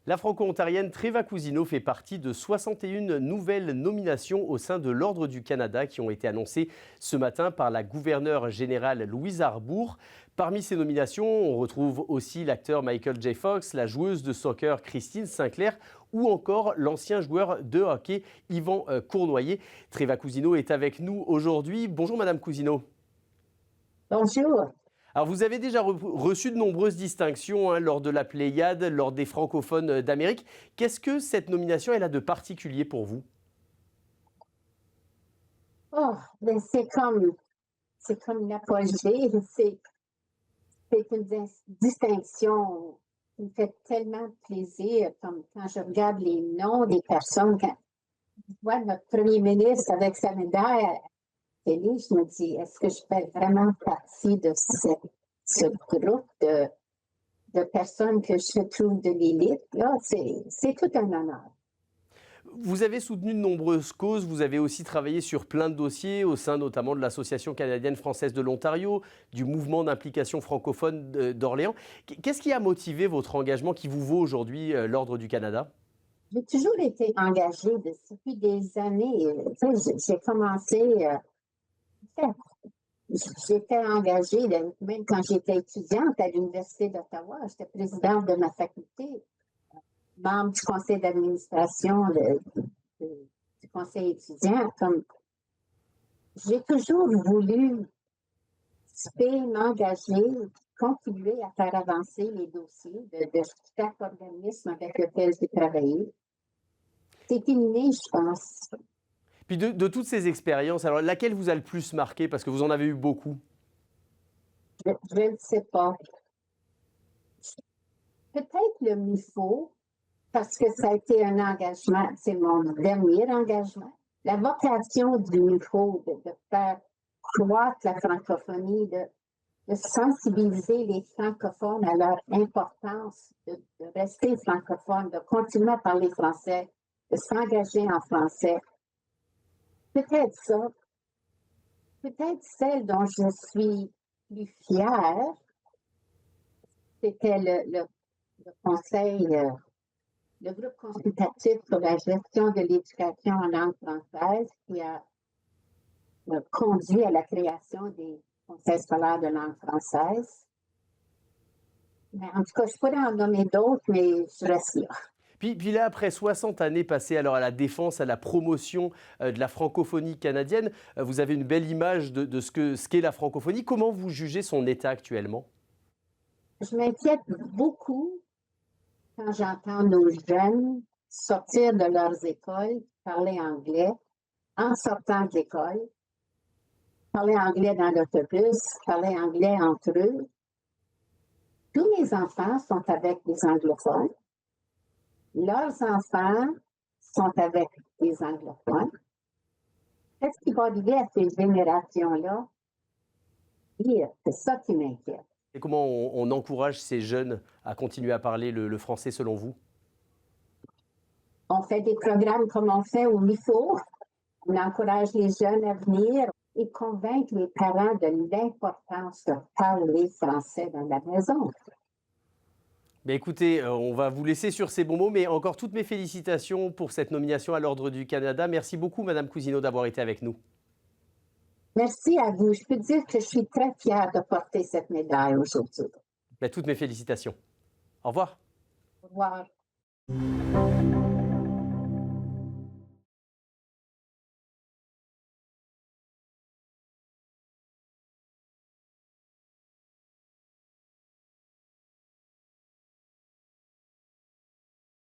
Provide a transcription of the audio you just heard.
La franco-ontarienne Treva Cousineau fait partie de 61 nouvelles nominations au sein de l'Ordre du Canada qui ont été annoncées ce matin par la gouverneure générale Louise Arbour. Parmi ces nominations, on retrouve aussi l'acteur Michael J. Fox, la joueuse de soccer Christine Sinclair ou encore l'ancien joueur de hockey Yvan Cournoyer. Treva Cousineau est avec nous aujourd'hui. Bonjour Madame Cousineau. Bonjour. Alors vous avez déjà reçu de nombreuses distinctions lors de la Pléiade, lors des francophones d'Amérique. Qu'est-ce que cette nomination elle a de particulier pour vous? Oh, ben c'est comme une apogée. C'est une distinction qui me fait tellement plaisir. Comme quand je regarde les noms des personnes, quand je vois notre premier ministre avec sa médaille à la télé, je me dis, est-ce que je fais vraiment partie de ce groupe de personnes que je trouve de l'élite? Là, c'est tout un honneur. Vous avez soutenu de nombreuses causes, vous avez aussi travaillé sur plein de dossiers au sein notamment de l'Association canadienne-française de l'Ontario, du mouvement d'implication francophone d'Orléans. Qu'est-ce qui a motivé votre engagement qui vous vaut aujourd'hui l'Ordre du Canada? J'ai toujours été engagée depuis des années. Tu sais, j'ai commencé, j'étais engagée même quand j'étais étudiante à l'Université d'Ottawa. J'étais présidente de ma faculté, membre du conseil d'administration du conseil étudiant. Comme j'ai toujours voulu m'engager, contribuer à faire avancer les dossiers de chaque organisme avec lequel j'ai travaillé. C'est inné, je pense. Puis de toutes ces expériences, alors laquelle vous a le plus marqué parce que vous en avez eu beaucoup? Je ne sais pas. Peut-être le MIFO, parce que ça a été un engagement, c'est mon dernier engagement. La vocation du MIFO, de faire croître la francophonie, de sensibiliser les francophones à leur importance de rester francophones, de continuer à parler français, de s'engager en français. Peut-être ça. Peut-être celle dont je suis plus fière, c'était le conseil, le groupe consultatif sur la gestion de l'éducation en langue française qui a conduit à la création des conseils scolaires de langue française. Mais en tout cas, je pourrais en nommer d'autres, mais je reste là. Puis là, après 60 années passées alors à la défense, à la promotion de la francophonie canadienne, vous avez une belle image de ce qu'est la francophonie. Comment vous jugez son état actuellement? Je m'inquiète beaucoup quand j'entends nos jeunes sortir de leurs écoles, parler anglais, en sortant de l'école, parler anglais dans l'autobus, parler anglais entre eux. Tous mes enfants sont avec des anglophones. Leurs enfants sont avec des anglophones. Qu'est-ce qui va arriver à ces générations-là? C'est ça qui m'inquiète. Et comment on encourage ces jeunes à continuer à parler le français selon vous? On fait des programmes comme on fait au MIFO. On encourage les jeunes à venir et convaincre les parents de l'importance de parler français dans la maison. Mais écoutez, on va vous laisser sur ces bons mots, mais encore toutes mes félicitations pour cette nomination à l'Ordre du Canada. Merci beaucoup, Madame Cousineau, d'avoir été avec nous. Merci à vous. Je peux dire que je suis très fière de porter cette médaille aujourd'hui. Toutes mes félicitations. Au revoir. Au revoir.